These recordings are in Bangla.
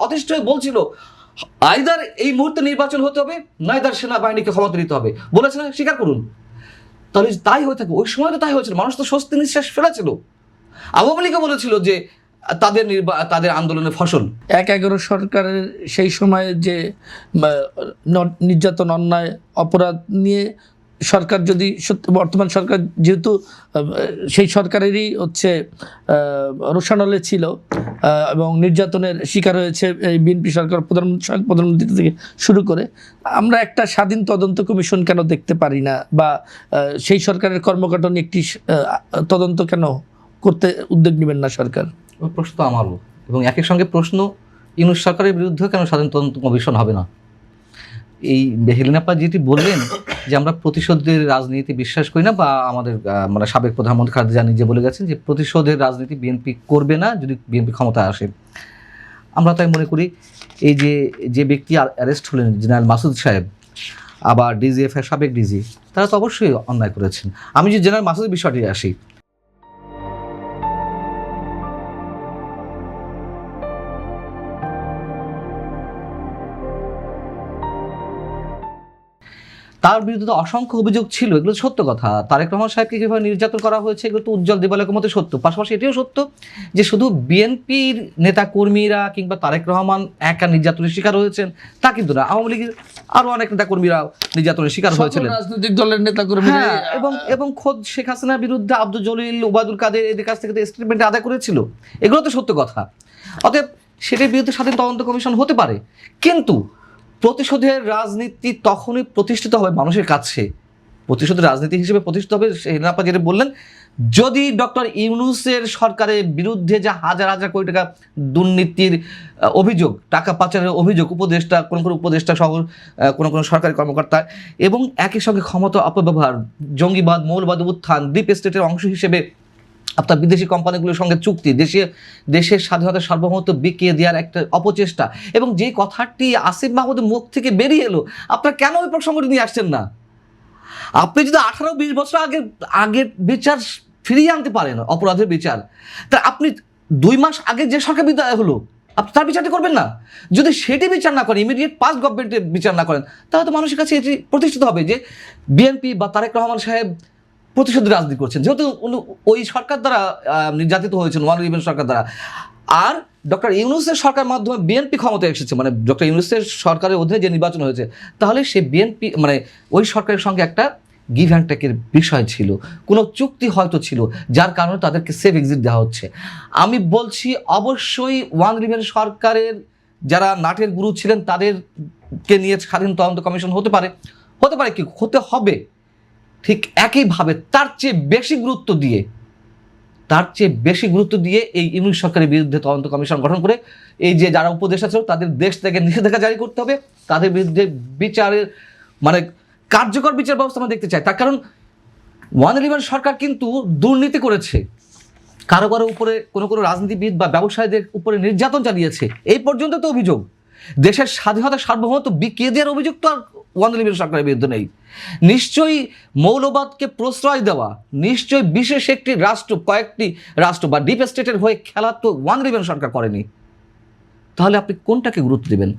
অতিষ্ঠ হয়ে বলছিল আইদার এই মুহূর্তে নির্বাচন হতে হবে, নাইদার সেনাবাহিনীকে ক্ষমতা দিতে হবে, বলেছে না? স্বীকার করুন। তাহলে তাই হয়ে থাকে, ওই সময় তো তাই হয়েছিল, মানুষ তো স্বস্তি নিঃশ্বাস ফেলেছিল। আওয়ামী লীগও বলেছিল যে তাদের আন্দোলনের ফসল ১/১১ সরকারের সেই সময়ে যে নির্যাতন, অন্যায়, অপরাধ নিয়ে সরকার যদি বর্তমান সরকার যেহেতু সেই সরকারেরই হচ্ছে রোষানলে ছিল এবং নির্যাতনের শিকার হয়েছে এই বিএনপি সরকার, প্রধানমন্ত্রী থেকে শুরু করে, আমরা একটা স্বাধীন তদন্ত কমিশন কেন দেখতে পারি না, বা সেই সরকারের কর্মকাণ্ড নিয়ে একটি তদন্ত কেন করতে উদ্যোগ নেবেন না সরকার? ওই প্রশ্ন তো আমারও, এবং একই সঙ্গে প্রশ্ন ইউনূস সরকারের বিরুদ্ধে কেন স্বাধীন তদন্ত কমিশন হবে না? এই হেলেনা আপা যেটি বললেন যে আমরা প্রতিশোধের রাজনীতি বিশ্বাস করি না, বা আমাদের মানে সাবেক প্রধানমন্ত্রী খালেদা জিয়া নিজে বলে গেছেন যে প্রতিশোধের রাজনীতি বিএনপি করবে না যদি বিএনপি ক্ষমতায় আসে। আমরা তাই মনে করি এই যে ব্যক্তি অ্যারেস্ট হলেন জেনারেল মাসুদ সাহেব, আবার ডিজিএফ এর সাবেক ডিজি, তারা তো অবশ্যই অন্যায় করেছেন। আমি যে জেনারেল মাসুদের বিষয়টি আসি, তার বিরুদ্ধে তো অসংখ্য অভিযোগ ছিল, এগুলো সত্য কথা। তারেক রহমান সাহেবকে কীভাবে নির্যাতন করা হয়েছে এগুলো তো উজ্জ্বল দিবালোকের মতো সত্য। পাশাপাশি এটিও সত্য যে শুধু বিএনপির নেতাকর্মীরা কিংবা তারেক রহমান একা নির্যাতনের শিকার হয়েছেন তা কিন্তু না, আওয়ামী লীগের আরও অনেক নেতাকর্মীরা নির্যাতনের শিকার হয়েছিলেন, রাজনৈতিক দলের নেতাকর্মীরা। এবং খোদ শেখ হাসিনার বিরুদ্ধে আব্দুল জলিল, ওবায়দুল কাদের এদের কাছ থেকে স্টেটমেন্ট আদায় করেছিল, এগুলো তো সত্য কথা। অতএব সেটির বিরুদ্ধে স্বাধীন তদন্ত কমিশন হতে পারে, কিন্তু প্রতিশোধের রাজনীতি তখনই প্রতিষ্ঠিত হবে মানুষের কাছে, প্রতিশোধের রাজনীতি হিসেবে প্রতিষ্ঠিত হবে হেলেনা আপা যেটা বললেন, যদি ডক্টর ইউনূসের সরকারের বিরুদ্ধে যে হাজার হাজার কোটি টাকা দুর্নীতির অভিযোগ, টাকা পাচারের অভিযোগ, উপদেষ্টা কোন উপদেষ্টা সহ কোন সরকারি কর্মকর্তা, এবং একই সঙ্গে ক্ষমতা অপব্যবহার, জঙ্গিবাদ, মৌলবাদ উত্থান, ডিপ স্টেটের অংশ হিসেবে আপনার বিদেশি কোম্পানিগুলোর সঙ্গে চুক্তি, দেশের স্বাধীনতা সার্বভৌমত্ব বিকিয়ে দেওয়ার একটা অপচেষ্টা, এবং যে কথাটি আসিফ মাহমুদের মুখ থেকে বেরিয়ে এলো, আপনারা কেন ওই প্রসঙ্গটি নিয়ে আসছেন না? আপনি যদি 18-20 বছর আগের বিচার ফিরিয়ে আনতে পারেন, অপরাধের বিচার, তা আপনি 2 মাস আগে যে সরকার বিদায় হলো আপনি তার বিচারটি করবেন না? যদি সেটি বিচার না করেন, ইমিডিয়েট পাস্ট গভর্নমেন্টের বিচার না করেন, তাহলে তো মানুষের কাছে এটি প্রতিষ্ঠিত হবে যে বিএনপি বা তারেক রহমান সাহেব প্রতিশোধের রাজনীতি করছেন, যেহেতু ওই সরকার দ্বারা নির্যাতিত হয়েছেন, ওয়ান ইলেভেন সরকার দ্বারা। আর ডক্টর ইউনূসের সরকার মাধ্যমে বিএনপি ক্ষমতায় এসেছে, মানে ডক্টর ইউনূসের সরকারের অধীনে যে নির্বাচন হয়েছে, তাহলে সে বিএনপি মানে ওই সরকারের সঙ্গে একটা গিভ অ্যান্ড টেকের বিষয় ছিল, কোনো চুক্তি হয়তো ছিল, যার কারণে তাদেরকে সেফ এক্সিট দেওয়া হচ্ছে। আমি বলছি অবশ্যই ওয়ান ইলেভেন সরকারের যারা নাটের গুরু ছিলেন তাদেরকে নিয়ে স্বাধীন তদন্ত কমিশন হতে পারে কি হতে হবে, ঠিক একইভাবে তার চেয়ে বেশি গুরুত্ব দিয়ে এই ইউনূস সরকারের বিরুদ্ধে তদন্ত কমিশন গঠন করে এই যে যারা উপদেষ্টা ছিল তাদের দেশ থেকে নিষেধাজ্ঞা জারি করতে হবে, তাদের বিরুদ্ধে বিচারের মানে কার্যকর বিচার ব্যবস্থা আমরা দেখতে চাই। তার কারণ ওয়ান ইলেভেন সরকার কিন্তু দুর্নীতি করেছে, কারো উপরে কোনো রাজনীতিবিদ বা ব্যবসায়ীদের উপরে নির্যাতন চালিয়েছে, এই পর্যন্ত তো অভিযোগ। দেশের স্বাধীনতা সার্বভৌমত্ব বিকিয়ে দেওয়ার অভিযোগ তো আর ওয়ান ইলেভেন সরকারের বিরুদ্ধে নেই। নিশ্চয়ই মৌলবাদকে প্রশ্রয় দেওয়া, নিশ্চয়ই বিশেষ একটি রাষ্ট্র, কয়েকটি রাষ্ট্র বা ডিপ স্টেটের হয়ে খেলা তো ওয়ান ইলেভেন সরকার করেনি। তাহলে আপনি কোনটাকে গুরুত্ব দেবেন?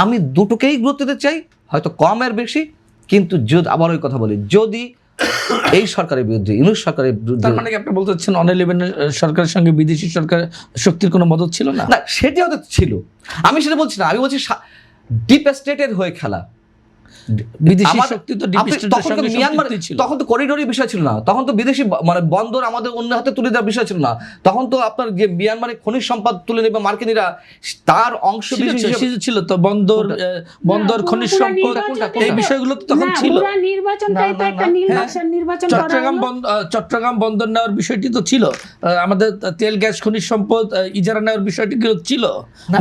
আমি দুটোকেই গুরুত্ব দিতে চাই, হয়তো কম আর বেশি, কিন্তু আবার ওই কথা বলি, যদি এই সরকারের বিরুদ্ধে, ইউনূস সরকারের বিরুদ্ধে, তার মানে কি আপনি বলতে চাচ্ছেন ওয়ান ইলেভেন সরকারের সঙ্গে বিদেশি সরকার শক্তির কোনো মদত ছিল না? না, সেটি হয়তো ছিল, আমি সেটা বলছি না। আমি বলছি ডিপ স্টেটের হয়ে খেলা, বিদেশি শক্তি তো ডিপ স্টেটের সঙ্গে মিয়ানমার, তখন তো করিডোরের বিষয় ছিল না, তখন তো বিদেশি মানে বন্দর আমাদের অন্য হাতে তুলে দেওয়ার বিষয় ছিল না, তখন তো আপনার যে মিয়ানমারে খনিজ সম্পদ তুলে নেবে মার্কিনীরা, তার অংশ ছিল তো বন্দর খনিজ সম্পদ, এই বিষয়গুলো তো তখন ছিল। চট্টগ্রাম বন্দর নেওয়ার বিষয়টি তো ছিল, আমাদের তেল গ্যাস খনিজ সম্পদ ইজারা নেওয়ার বিষয়টি ছিল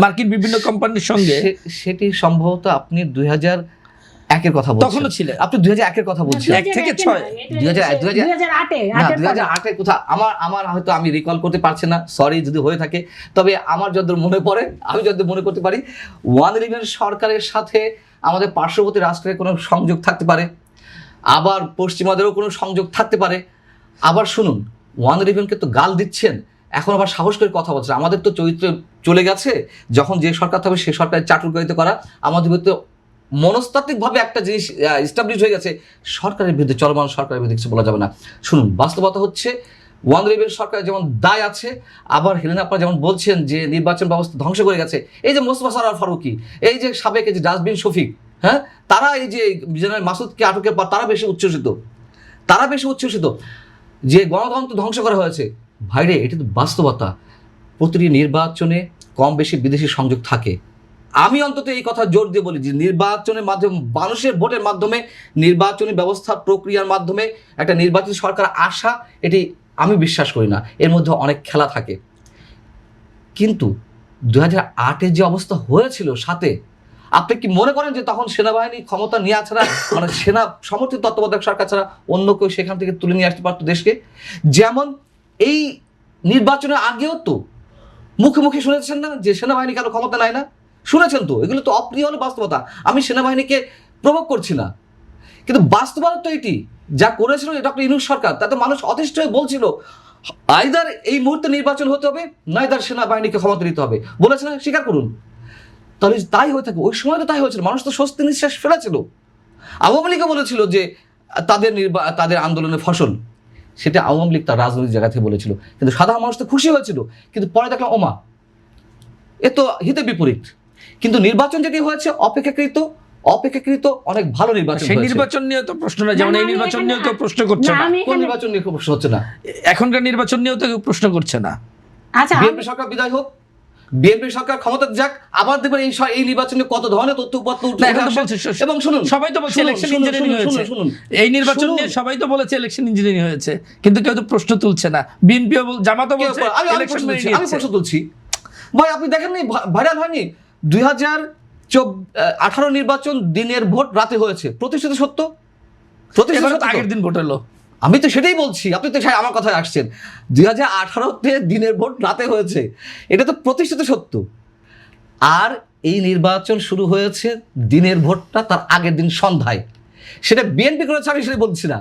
মার্কিন বিভিন্ন কোম্পানির সঙ্গে। সেটি সম্ভবত আপনি 2001-এর কথা বলছেন, তখনও ছিল। আপনি 2001-এর কথা বলছেন, 1 থেকে 6, 2008-এর কথা আমার হয়তো আমি রিকল করতে পারছি না, সরি যদি হয়ে থাকে। তবে আমার যতদূর মনে পড়ে, আমি যতদূর মনে করতে পারি, ওয়ান ইলেভেন সরকারের সাথে আমাদের পার্শ্ববর্তী রাষ্ট্রের কোনো সংযোগ থাকতে পারে, আবার পশ্চিমাদেরও কোনো সংযোগ থাকতে পারে। আবার শুনুন, ওয়ান ইলেভেনকে তো গাল দিচ্ছেন এখন আবার সাহস করে কথা বলছে। আমাদের তো চরিত্র চলে গেছে, যখন যে সরকার থাকবে সে সরকারের চাটুকারিতা করা, আমাদের ভিতরে মনস্তাত্ত্বিকভাবে একটা জিনিস এস্টাবলিশ হয়ে গেছে, সরকারের বিরুদ্ধে, চলমান সরকারের বিরুদ্ধে কিছু বলা যাবে না। শুনুন, বাস্তবতা হচ্ছে ওয়ান রিবেল সরকারের যেমন দায় আছে, আবার হেলেনা আপনারা যেমন বলছেন যে নির্বাচন ব্যবস্থা ধ্বংস করে গেছে, এই যে মোস্তফা সরোয়ার ফারুকী, এই যে সাবেক এই যে ডাস্টবিন শফিক, হ্যাঁ, তারা এই যে জেনারেল মাসুদকে আটকের পর তারা বেশি উচ্ছ্বসিত যে গণতন্ত্র ধ্বংস করা হয়েছে। ভাইরে, এটা তো বাস্তবতা। প্রতিটি নির্বাচনে কম বেশি বিদেশি সংযোগ থাকে। আমি অন্তত এই কথা জোর দিয়ে বলি যে নির্বাচনের মাধ্যমে, মানুষের ভোটের মাধ্যমে, নির্বাচনী ব্যবস্থা প্রক্রিয়ার মাধ্যমে একটা নির্বাচিত সরকার আসা, এটি আমি বিশ্বাস করি না। এর মধ্যে অনেক খেলা থাকে। কিন্তু 2008-এ যে অবস্থা হয়েছিল সাথে, আপনি কি মনে করেন যে তখন সেনাবাহিনী ক্ষমতা নিয়ে ছাড়া, মানে সেনা সমর্থিত তত্ত্বাবধায়ক সরকার ছাড়া অন্য কেউ সেখান থেকে তুলে নিয়ে আসতে পারতো দেশকে? যেমন এই নির্বাচনের আগেও তো মুখে মুখে শুনেছেন না যে সেনাবাহিনী কেন ক্ষমতা নেয় না? শুনেছেন তো। এগুলো তো অপ্রিয় হলে বাস্তবতা। আমি সেনাবাহিনীকে প্রভোগ করছি না, কিন্তু বাস্তবতা তো এটি যা করেছিল ডক্টর ইউনূস সরকার, তাতে মানুষ অতিষ্ঠ হয়ে বলছিল আইদার এই মুহূর্তে নির্বাচন হতে হবে, নাইদার সেনাবাহিনীকে ক্ষমতা দিতে হবে। বলেছে না, স্বীকার করুন। তাহলে তাই হয়ে থাকে, ওই সময় তো তাই হয়েছিল, মানুষ তো স্বস্তি নিঃশ্বাস ফেলেছিল। আওয়ামী লীগও বলেছিল যে তাদের আন্দোলনের ফসল, সেটা আওয়ামী লীগ তার রাজনৈতিক জায়গা থেকে বলেছিল, কিন্তু সাধারণ মানুষ তো খুশি হয়েছিল। কিন্তু পরে দেখলাম ওমা, এ তো হিতে বিপরীত। কিন্তু নির্বাচন যেটি হয়েছে অপেক্ষাকৃত অনেক ভালো নির্বাচন। সেই নির্বাচন নিয়ে তো প্রশ্ন না, যেমন এই নির্বাচন নিয়েও তো প্রশ্ন করছে না। কোন নির্বাচন নিয়ে প্রশ্ন হচ্ছে না? এখনকার নির্বাচন নিয়েও তো কেউ প্রশ্ন করছে না। আচ্ছা, বিএনপি সরকার বিদায় হোক, বিএনপি সরকার ক্ষমতা যাক, আবার দেখবেন এই নির্বাচনে কত ধরনের তথ্য উপাত্ত উঠে আসে। এবং শুনুন, সবাই তো বলছে ইলেকশন ইঞ্জিনিয়ারিং হয়েছে। এই নির্বাচন নিয়ে সবাই তো বলেছে ইলেকশন ইঞ্জিনিয়ারিং হয়েছে, কিন্তু কেউ তো প্রশ্ন তুলছে না। বিএনপিও জামাতও বলছে ইলেকশন। আমি প্রশ্ন তুলছি ভাই, আপনি দেখেননি ভাইরাল হয়নি 2018 নির্বাচন দিনের ভোট রাতে হয়েছে, প্রতিষ্ঠিত সত্য। আগের দিন ভোট হলো। আমি তো সেটাই বলছি, আপনি তো আমার কথায় আসছেন। 2018-তে দিনের ভোট রাতে হয়েছে, এটা তো প্রতিষ্ঠিত সত্য। আর এই নির্বাচন শুরু হয়েছে দিনের ভোটটা তার আগের দিন সন্ধ্যায়। সেটা বিএনপি করেছে, আমি সেটা বলছি না।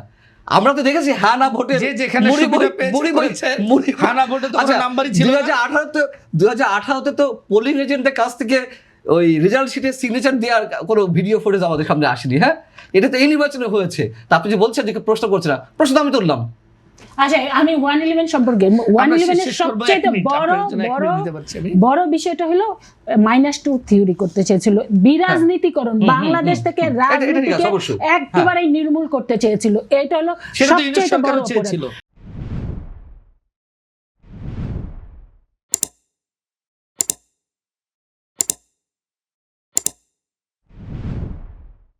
আমরা তো দেখেছি হ্যাঁ না ভোটে যেখানে হ্যাঁ না ভোটে তো কোনো নাম্বারই ছিল না। 2018-তে তো পোলিং এজেন্টের কাছ থেকে ওই রেজাল্ট শিটে সিগনেচার দেওয়ার কোনো ভিডিও ফুটেজ আমাদের সামনে আসেনি। হ্যাঁ, এটা তো এই নির্বাচনে হয়েছে। তা আপনি যে বলছেন যে প্রশ্ন করছে না, প্রশ্ন তো আমি তুললাম। আচ্ছা, আমি 111 সম্পর্কে 111-এর সবচেয়ে বড় বিষয়টা হলো -2 থিওরি করতে চেয়েছিল, বিরাজনীতিকরণ, বাংলাদেশ থেকে রাজনীতিকে একেবারে নির্মূল করতে চেয়েছিল। এটা হলো সবচেয়ে বড়